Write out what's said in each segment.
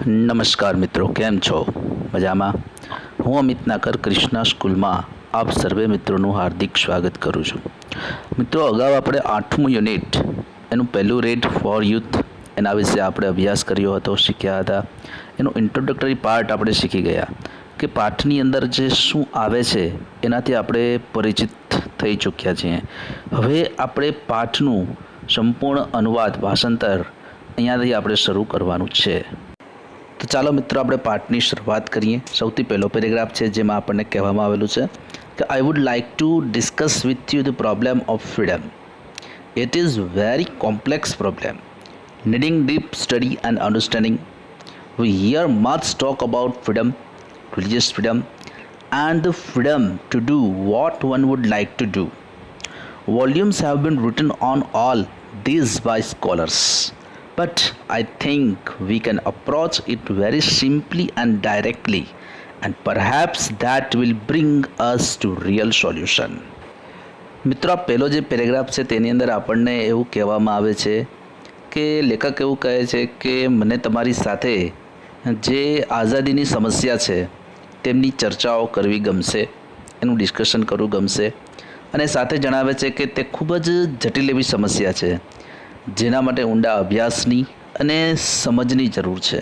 નમસ્કાર મિત્રો, કેમ છો? મજામાં? હું અમિત નાકર કૃષ્ણા સ્કૂલમાં આપ સર્વે મિત્રોનું હાર્દિક સ્વાગત કરું છું. મિત્રો, અગાઉ આપણે 8મું યુનિટ એનું પહેલું રેડ ફોર યુથ એના વિશે આપણે અભ્યાસ કર્યો હતો, શીખ્યા હતા. એનું ઇન્ટ્રોડક્ટરી પાર્ટ આપણે શીખી ગયા કે પાઠની અંદર જે શું આવે છે એનાથી આપણે પરિચિત થઈ ચૂક્યા છીએ. હવે આપણે પાઠનું સંપૂર્ણ અનુવાદ ભાષાંતર અહીંયાથી આપણે શરૂ કરવાનું છે. તો ચાલો મિત્રો, આપણે પાઠની શરૂઆત કરીએ. સૌથી પહેલો પેરેગ્રાફ છે જેમાં આપણને કહેવામાં આવેલું છે કે I would like to discuss with you the problem of freedom. It is very complex problem needing deep study and understanding. We hear much talk about freedom, religious freedom, and the freedom to do what one would like to do. Volumes have been written on all these by scholars, but I think we can approach it very simply and directly, and perhaps that will bring us to real solution. મિત્રો, આ પહેલો જે paragraph છે તેની અંદર આપણને એવું કહેવામાં આવે છે કે લેખક એવું કહે છે કે મને તમારી સાથે જે આઝાદીની સમસ્યા છે તેમની ચર્ચાઓ કરવી ગમશે, એનું ડિસ્કશન કરવું ગમશે. અને સાથે જણાવે છે કે તે ખૂબ જ જટિલ એવી સમસ્યા છે જેના માટે ઊંડા અભ્યાસની અને સમજની જરૂર છે.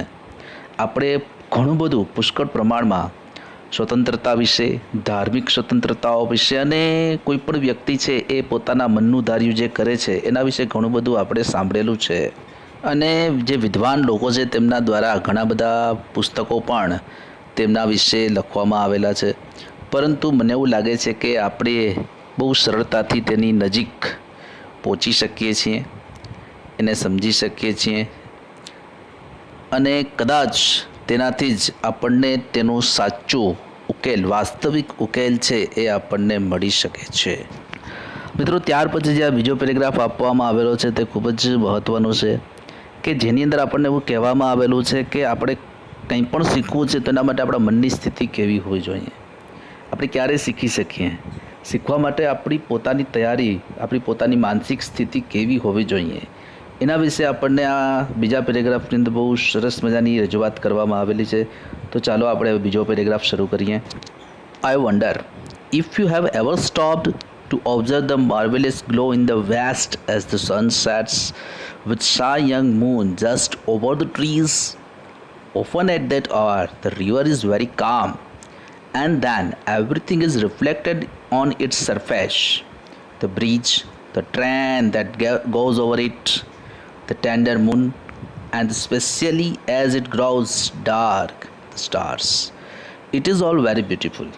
આપણે ઘણું બધું પુષ્કળ પ્રમાણમાં સ્વતંત્રતા વિશે, ધાર્મિક સ્વતંત્રતાઓ વિશે અને કોઈ પણ વ્યક્તિ છે એ પોતાના મનનું ધાર્યું જે કરે છે એના વિશે ઘણું બધું આપણે સાંભળેલું છે. અને જે વિદ્વાન લોકો છે તેમના દ્વારા ઘણા બધા પુસ્તકો પણ તેમના વિશે લખવામાં આવેલા છે. પરંતુ મને એવું લાગે છે કે આપણે બહુ સરળતાથી તેની નજીક પહોંચી શકીએ છીએ, એને સમજી શકીએ છીએ અને કદાચ તેનાથી જ આપણને તેનો સાચો ઉકેલ, વાસ્તવિક ઉકેલ છે એ આપણને મળી શકે છે. મિત્રો, ત્યાર પછી જે આ બીજો પેરેગ્રાફ આપવામાં આવેલો છે તે ખૂબ જ મહત્ત્વનો છે કે જેની અંદર આપણને એવું કહેવામાં આવેલું છે કે આપણે કંઈ પણ શીખવું છે તેના માટે આપણા મનની સ્થિતિ કેવી હોવી જોઈએ. આપણે ક્યારે શીખી શકીએ? શીખવા માટે આપણી પોતાની તૈયારી, આપણી પોતાની માનસિક સ્થિતિ કેવી હોવી જોઈએ એના વિશે આપણને આ બીજા પેરેગ્રાફની અંદર બહુ સરસ મજાની રજૂઆત કરવામાં આવેલી છે. તો ચાલો આપણે બીજો પેરેગ્રાફ શરૂ કરીએ. I wonder if you have ever stopped to observe the marvelous glow in the west as the sun sets with shy young moon just over the trees. Often at that hour the river is very calm, and then everything is reflected on its surface. The bridge, the train that goes over it, the tender moon, and especially as it grows dark, the stars. It is all very beautiful.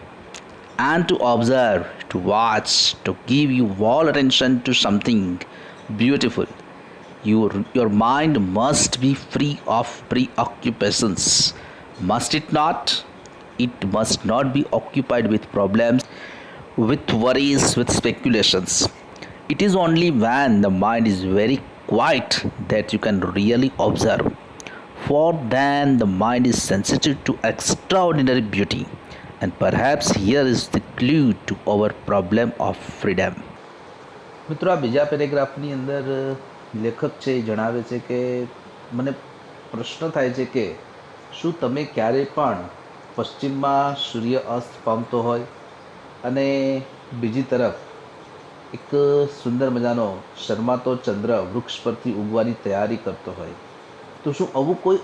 And to observe, to watch, to give you all attention to something beautiful, your mind must be free of preoccupations, must it not? It must not be occupied with problems, with worries, with speculations. It is only when the mind is very quiet that you can really observe, for then the mind is sensitive to extraordinary beauty. And perhaps here is the clue to our problem of freedom. મિત્રો, આ બીજા પેરેગ્રાફની અંદર લેખક છે એ જણાવે છે કે મને પ્રશ્ન થાય છે કે શું તમે ક્યારેય પણ પશ્ચિમમાં સૂર્ય અસ્ત પામતો હોય અને બીજી તરફ એક સુંદર મજાનો શરમાતો ચંદ્ર વૃક્ષ પરથી ઉગવાની તૈયારી કરતો હોય, તો શું આવું કોઈ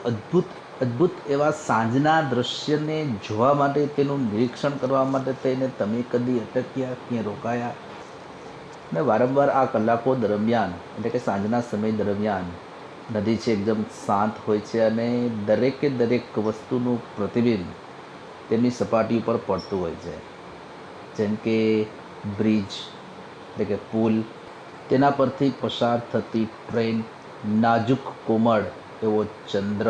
અદ્ભુત એવા સાંજના દૃશ્યને જોવા માટે, તેનું નિરીક્ષણ કરવા માટે થઈને તમે કદી અટક્યા, ક્યાં રોકાયા? ને વારંવાર આ કલાકો દરમિયાન, એટલે કે સાંજના સમય દરમિયાન નદી છે એકદમ શાંત હોય છે અને દરેકે દરેક વસ્તુનું પ્રતિબિંબ તેમની સપાટી ઉપર પડતું હોય છે. જેમ કે બ્રિજ એટલે કે પુલ, તેના પરથી પસાર થતી ટ્રેન, નાજુક કોમળ એવો ચંદ્ર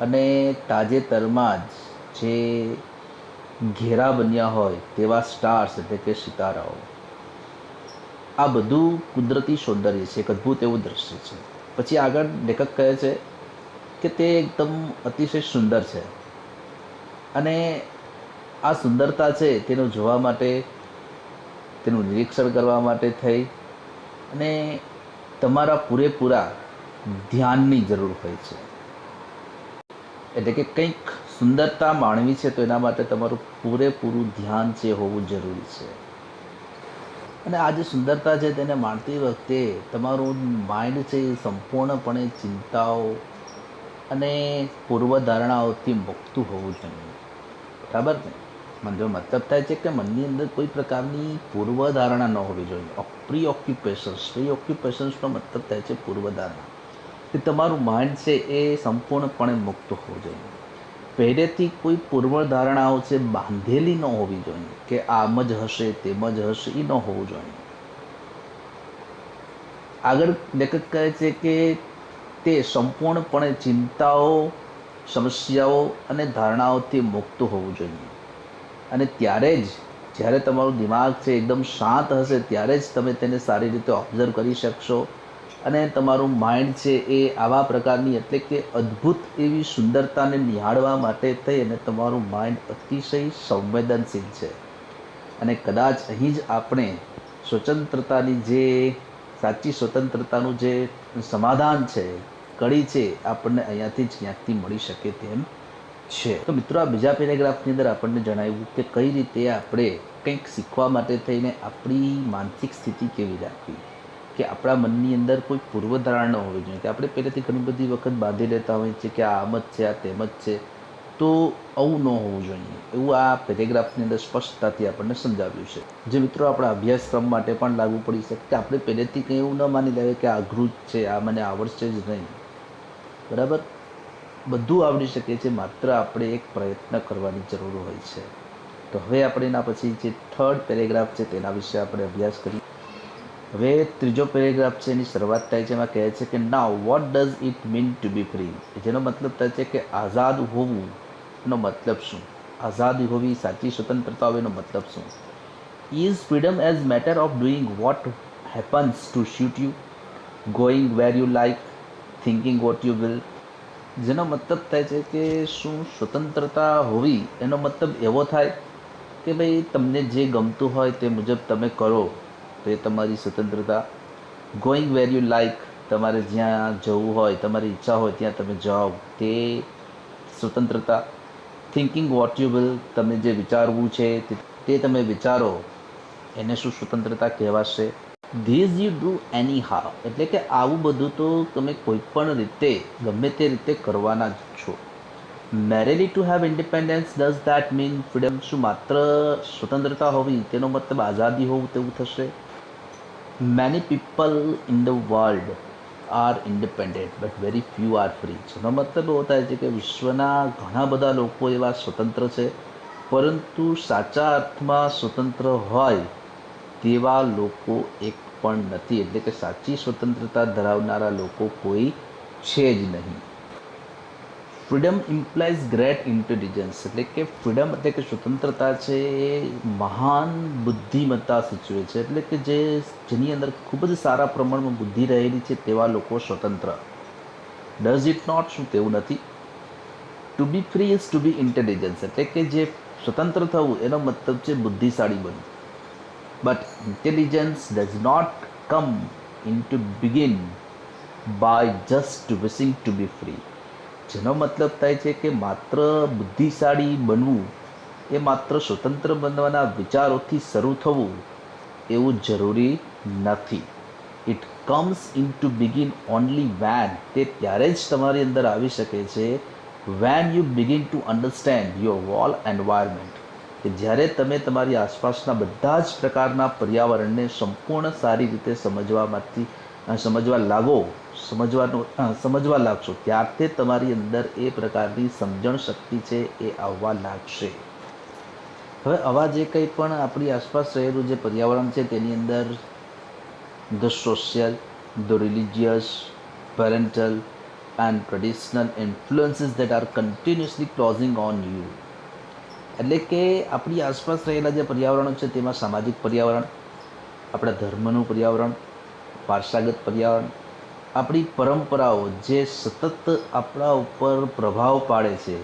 અને તાજેતરમાં જ જે ઘેરા બન્યા હોય તેવા સ્ટાર્સ એટલે કે સિતારાઓ. આ બધું કુદરતી સૌંદર્ય છે, એક અદ્ભુત એવું દૃશ્ય છે. પછી આગળ લેખક કહે છે કે તે એકદમ અતિશય સુંદર છે અને આ સુંદરતા છે તેનું જોવા માટે, તેનું નિરીક્ષણ કરવા માટે થઈ અને તમારા પૂરેપૂરા ધ્યાનની જરૂર હોય છે. એટલે કે કંઈક સુંદરતા માણવી છે તો એના માટે તમારું પૂરેપૂરું ધ્યાન છે હોવું જરૂરી છે. અને આ જે સુંદરતા છે તેને માણતી વખતે તમારું માઇન્ડ છે એ સંપૂર્ણપણે ચિંતાઓ અને પૂર્વધારણાઓથી મુક્ત હોવું જોઈએ. બરાબર ને? જો મતલબ થાય છે કે મનની અંદર કોઈ પ્રકારની પૂર્વધારણા ન હોવી જોઈએ. પ્રી ઓક્યુપેશન્સનો મતલબ થાય છે પૂર્વધારણા, કે તમારું માઇન્ડ છે એ સંપૂર્ણપણે મુક્ત હોવું જોઈએ. પહેલેથી કોઈ પૂર્વધારણાઓ છે બાંધેલી ન હોવી જોઈએ, કે આમ જ હશે તેમ જ હશે, એ ન હોવું જોઈએ. આગળ લેખક કહે છે કે તે સંપૂર્ણપણે ચિંતાઓ, સમસ્યાઓ અને ધારણાઓથી મુક્ત હોવું જોઈએ. અને ત્યારે જ જ્યારે તમારું દિમાગ છે એકદમ શાંત હશે ત્યારે જ તમે તેને સારી રીતે ઓબ્ઝર્વ કરી શકશો. અને તમારું માઇન્ડ છે એ આવા પ્રકારની એટલે કે અદ્ભુત એવી સુંદરતાને નિહાળવા માટે થઈ અને તમારું માઇન્ડ અતિશય સંવેદનશીલ છે. અને કદાચ અહીં જ આપણે સ્વતંત્રતાની જે સાચી સ્વતંત્રતાનું જે સમાધાન છે, કડી છે, આપણને અહીંયાથી જ ક્યાંકથી મળી શકે તેમ છે. તો મિત્રો, આ બીજા પેરેગ્રાફની અંદર આપણને જણાવ્યું કે કઈ રીતે આપણે કંઈક શીખવા માટે થઈને આપણી માનસિક સ્થિતિ કેવી રાખવી, કે આપણા મનની અંદર કોઈ પૂર્વધારણા ન હોવી જોઈએ, કે આપણે પહેલેથી ઘણી બધી વખત બાંધી લેતા હોઈએ છીએ કે આ આમ જ છે, આ તેમ જ છે, તો આવું ન હોવું જોઈએ. એવું આ પેરેગ્રાફની અંદર સ્પષ્ટતાથી આપણને સમજાવ્યું છે, જે મિત્રો આપણા અભ્યાસક્રમ માટે પણ લાગુ પડી શકે. કે આપણે પહેલેથી કંઈ એવું ન માની લેવાય કે આ અઘરું જ છે, આ મને આવડશે જ નહીં. બરાબર? બધું આવડી શકે છે, માત્ર આપણે એક પ્રયત્ન કરવાની જરૂર હોય છે. તો હવે આપણે એના પછી જે થર્ડ પેરેગ્રાફ છે તેના વિશે આપણે અભ્યાસ કરીએ. હવે ત્રીજો પેરેગ્રાફ છે, એની શરૂઆત થાય છે, એમાં કહે છે કે now what does it mean to be free. જેનો મતલબ થાય છે કે આઝાદ હોવું એનો મતલબ શું, આઝાદી હોવી, સાચી સ્વતંત્રતા હોવી એનો મતલબ શું. Is freedom as matter of doing what happens to suit you, going where you like, thinking what you will. જેનો મતલબ થાય છે કે શું સ્વતંત્રતા હોવી એનો મતલબ એવો થાય કે ભાઈ તમને જે ગમતું હોય તે મુજબ તમે કરો, તો એ તમારી સ્વતંત્રતા. ગોઈંગ વેર યુ લાઈક, તમારે જ્યાં જવું હોય, તમારી ઈચ્છા હોય ત્યાં તમે જાઓ, તે સ્વતંત્રતા. થિંકિંગ વોટ યુ વિલ, તમે જે વિચારવું છે તે તમે વિચારો, એને શું સ્વતંત્રતા કહેવાશે. ધીઝ યુ ડુ એની હાવ, એટલે કે આવું બધું તો તમે કોઈ પણ રીતે ગમે તે રીતે કરવાના જ છો. Merely to have independence, does that mean freedom, શું માત્ર સ્વતંત્રતા હોવી તેનો મતલબ આઝાદી હોવું તેવું થશે. Many people in the world R independent but very few R free. જેનો મતલબ એવો થાય છે કે વિશ્વના ઘણા બધા લોકો એવા સ્વતંત્ર છે, પરંતુ સાચા અર્થમાં સ્વતંત્ર હોય તેવા લોકો એક પણ નથી. એટલે કે સાચી સ્વતંત્રતા ધરાવનારા લોકો કોઈ છે જ નહીં. ફ્રીડમ ઇમ્પ્લાઇઝ ગ્રેટ ઇન્ટેલિજન્સ, એટલે કે ફ્રીડમ એટલે કે સ્વતંત્રતા છે એ મહાન બુદ્ધિમત્તા સૂચવે છે. એટલે કે જેની અંદર ખૂબ જ સારા પ્રમાણમાં બુદ્ધિ રહેલી છે તેવા લોકો સ્વતંત્ર. ડઝ ઇટ નોટ, શું તેવું નથી. To be free is to be intelligence, એટલે કે જે સ્વતંત્ર થવું એનો મતલબ છે બુદ્ધિશાળી બનવું. But intelligence does not come into begin by just wishing to be free. જેનો મતલબ થાય છે કે માત્ર બુદ્ધિશાળી બનવું એ માત્ર સ્વતંત્ર બનવાના વિચારોથી શરૂ થવું એવું જરૂરી નથી. It comes into begin only when, તે ત્યારે જ તમારી અંદર આવી શકે છે when you begin to understand your whole environment, કે જ્યારે તમે તમારી આસપાસના બધા જ પ્રકારના પર્યાવરણને સંપૂર્ણ સારી રીતે સમજવા લાગશો, ત્યારથી તમારી અંદર એ પ્રકારની સમજણ શક્તિ છે એ આવવા લાગશે. હવે આવા જે કંઈ પણ આપણી આસપાસ રહેલું જે પર્યાવરણ છે તેની અંદર the social, the religious, parental and traditional influences that are continuously closing on you, એટલે કે આપણી આસપાસ રહેલા જે પર્યાવરણો છે તેમાં સામાજિક પર્યાવરણ, આપણા ધર્મનું પર્યાવરણ, વારસાગત પર્યાવરણ, આપણી પરંપરાઓ જે સતત આપણા ઉપર પ્રભાવ પાડે છે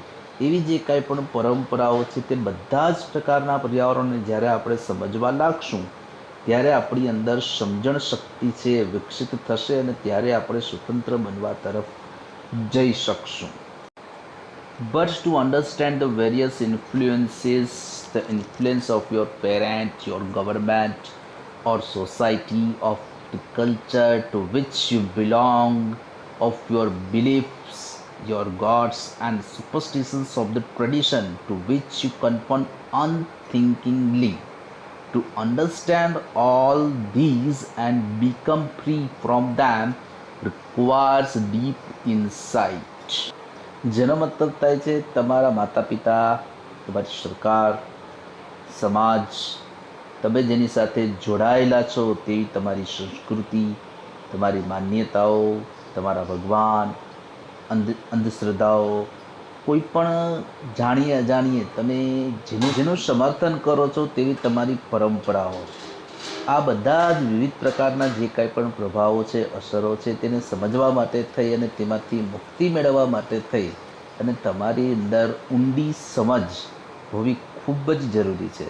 એવી જે કાંઈ પણ પરંપરાઓ છે તે બધા જ પ્રકારના પર્યાવરણને જ્યારે આપણે સમજવા લાગશું ત્યારે આપણી અંદર સમજણ શક્તિ છે વિકસિત થશે અને ત્યારે આપણે સ્વતંત્ર બનવા તરફ જઈ શકશું. but to understand the various influences, the influence of your parent, your government, or society, of the culture to which you belong, of your beliefs, your gods, and superstitions of the tradition to which you conform unthinkingly. To understand all these and become free from them requires deep insight. જેનો મતલબ થાય છે તમારા માતા પિતા, તમારી સરકાર, સમાજ, તમે જેની સાથે જોડાયેલા છો તેવી તમારી સંસ્કૃતિ, તમારી માન્યતાઓ, તમારા ભગવાન, અંધશ્રદ્ધાઓ, કોઈ પણ જાણીએ અજાણીએ તમે જેનું સમર્થન કરો છો તેવી તમારી પરંપરાઓ, આ બધા જ વિવિધ પ્રકારના જે કાંઈ પણ પ્રભાવો છે, અસરો છે, તેને સમજવા માટે થઈ અને તેમાંથી મુક્તિ મેળવવા માટે થઈ અને તમારી અંદર ઊંડી સમજ હોવી ખૂબ જ જરૂરી છે.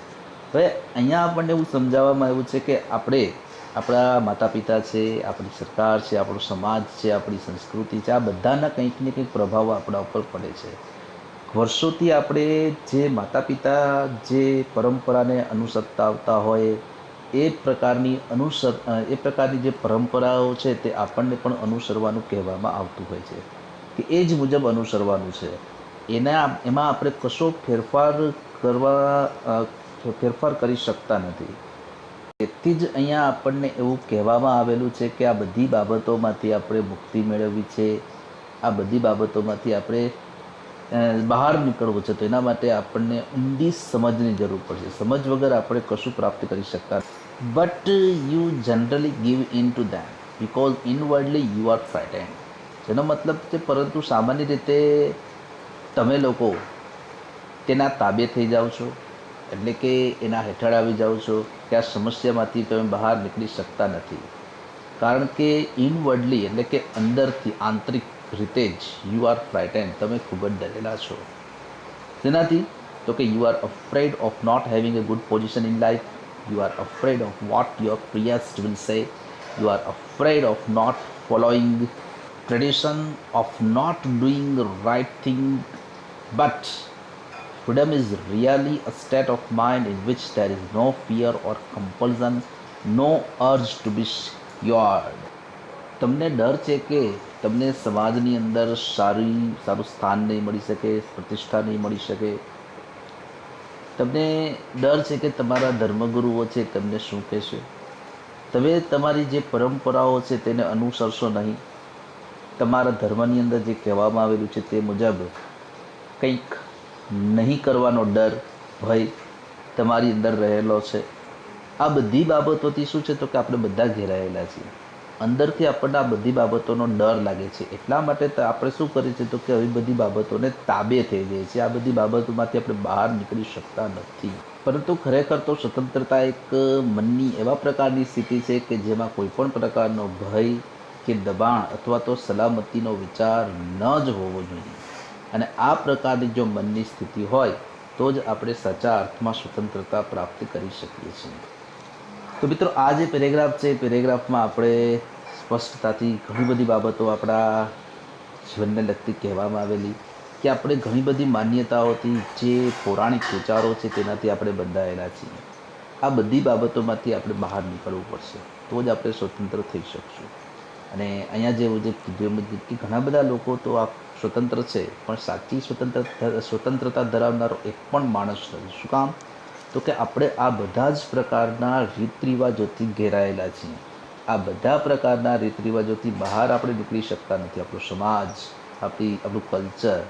હવે અહીંયા આપણને એવું સમજાવવામાં આવ્યું છે કે આપણે આપણા માતા પિતા છે, આપણી સરકાર છે, આપણો સમાજ છે, આપણી સંસ્કૃતિ છે, આ બધાના કંઈક ને કંઈક પ્રભાવ આપણા ઉપર પડે છે. વર્ષોથી આપણે જે માતા પિતા જે પરંપરાને અનુસરતા આવતા હોય એ પ્રકારની જે પરંપરાઓ છે તે આપણને પણ અનુસરવાનું કહેવામાં આવતું હોય છે કે એ જ મુજબ અનુસરવાનું છે. એમાં આપણે કશો ફેરફાર કરી શકતા નથી. તેથી જ અહીંયા આપણને એવું કહેવામાં આવેલું છે કે આ બધી બાબતોમાંથી આપણે મુક્તિ મેળવવી છે, આ બધી બાબતોમાંથી આપણે બહાર નીકળવું છે. તો એના માટે આપણને ઊંડી સમજની જરૂર પડશે. સમજ વગર આપણે કશું પ્રાપ્ત કરી શકતા. But you generally give in to them because inwardly you are frightened. જેનો મતલબ છે પરંતુ સામાન્ય રીતે તમે લોકો તેના તાબે થઈ જાઓ છો, એટલે કે એના હેઠળ આવી જાઓ છો કે આ સમસ્યામાંથી તમે બહાર નીકળી શકતા નથી. કારણ કે ઇનવર્ડલી એટલે કે અંદરથી આંતરિક રીતે જ યુ આર ફ્રાઇટેન્ડ, તમે ખૂબ જ ડરેલા છો. તેનાથી તો કે you are afraid of not having a good position in life, you are afraid of what your peers will say, you are afraid of not following tradition, of not doing the right thing. But freedom is really a state of mind in which there is no fear or compulsion, no urge to be secured. તમને ડર છે કે તમને સમાજની અંદર સારું સ્થાન નહીં મળી શકે, પ્રતિષ્ઠા નહીં મળી શકે. તમને ડર છે કે તમારા ધર્મગુરુઓ છે તમને શું કહેશે. તમે તમારી જે પરંપરાઓ છે તેને અનુસરશો નહીં. તમારા ધર્મની અંદર જે કહેવામાં આવેલું છે તે મુજબ કંઈક નહીં કરવાનો ડર, ભય તમારી અંદર રહેલો છે. આ બધી બાબતોથી શું છે તો કે આપણે બધા ઘેરાયેલા છીએ. અંદરથી આપણને આ બધી બાબતોનો ડર લાગે છે. એટલા માટે આપણે શું કરીએ છીએ તો કે આવી બધી બાબતોને તાબે થઈ જાય છે. આ બધી બાબતોમાંથી આપણે બહાર નીકળી શકતા નથી. પરંતુ ખરેખર તો સ્વતંત્રતા એક મનની એવા પ્રકારની સ્થિતિ છે કે જેમાં કોઈ પણ પ્રકારનો ભય કે દબાણ અથવા તો સલામતીનો વિચાર ન જ હોવો જોઈએ. અને આ પ્રકારની જો મનની સ્થિતિ હોય તો જ આપણે સાચા અર્થમાં સ્વતંત્રતા પ્રાપ્ત કરી શકીએ છીએ. તો મિત્રો આ જે પેરેગ્રાફ છે એ પેરેગ્રાફમાં આપણે સ્પષ્ટતાથી ઘણી બધી બાબતો આપણા જીવનને લગતી કહેવામાં આવેલી કે આપણે ઘણી બધી માન્યતાઓથી જે પૌરાણિક વિચારો છે તેનાથી આપણે બંધાયેલા છીએ. આ બધી બાબતોમાંથી આપણે બહાર નીકળવું પડશે તો જ આપણે સ્વતંત્ર થઈ શકશું. અને અહીંયા જેવું જે કીધું કે ઘણા બધા લોકો તો આ સ્વતંત્ર છે પણ સાચી સ્વતંત્રતા ધરાવનારો એક પણ માણસ નથી. શું કામ? તો કે આપણે આ બધા જ પ્રકારના રીત રિવાજોથી ઘેરાયેલા છીએ. આ બધા પ્રકારના રીત રિવાજોથી બહાર આપણે નીકળી શકતા નથી. આપણો સમાજ, આપણું કલ્ચર,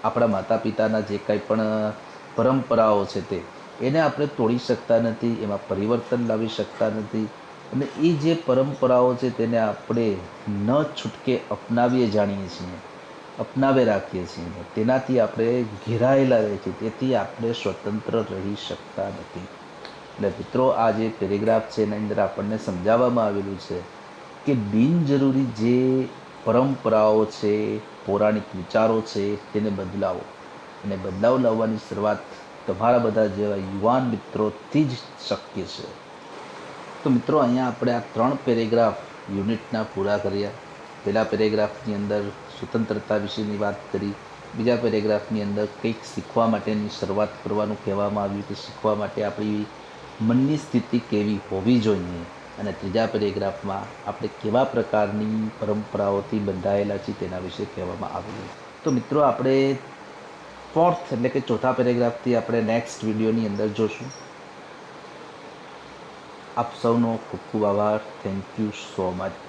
આપણા માતા પિતાના જે કંઈ પણ પરંપરાઓ છે તે એને આપણે તોડી શકતા નથી, એમાં પરિવર્તન લાવી શકતા નથી. અને એ જે પરંપરાઓ છે તેને આપણે ન છૂટકે અપનાવીએ જાણીએ છીએ, અપનાવે રાખીએ છીએ. તેનાથી આપણે ઘેરાયેલા રહીએ છીએ. તેથી આપણે સ્વતંત્ર રહી શકતા નથી. એટલે મિત્રો આ જે પેરેગ્રાફ છે એના અંદર આપણને સમજાવવામાં આવેલું છે કે બિનજરૂરી જે પરંપરાઓ છે, પૌરાણિક વિચારો છે તેને બદલાવો. અને બદલાવ લાવવાની શરૂઆત તમારા બધા જેવા યુવાન મિત્રોથી જ શક્ય છે. તો મિત્રો અહીંયા આપણે આ 3 પેરેગ્રાફ યુનિટના પૂરા કર્યા. પહેલા પેરેગ્રાફની અંદર સ્વતંત્રતા વિશેની વાત કરી, બીજા પેરેગ્રાફની અંદર કંઈક શીખવા માટેની શરૂઆત કરવાનું કહેવામાં આવ્યું કે શીખવા માટે આપણી મનની સ્થિતિ કેવી હોવી જોઈએ, અને ત્રીજા પેરેગ્રાફમાં આપણે કેવા પ્રકારની પરંપરાઓથી બંધાયેલા છીએ તેના વિશે કહેવામાં આવ્યું. તો મિત્રો આપણે ફોર્થ એટલે કે ચોથા પેરેગ્રાફથી આપણે નેક્સ્ટ વિડીયોની અંદર જોશું. આપ સૌનો ખૂબ ખૂબ આભાર. Thank you so much.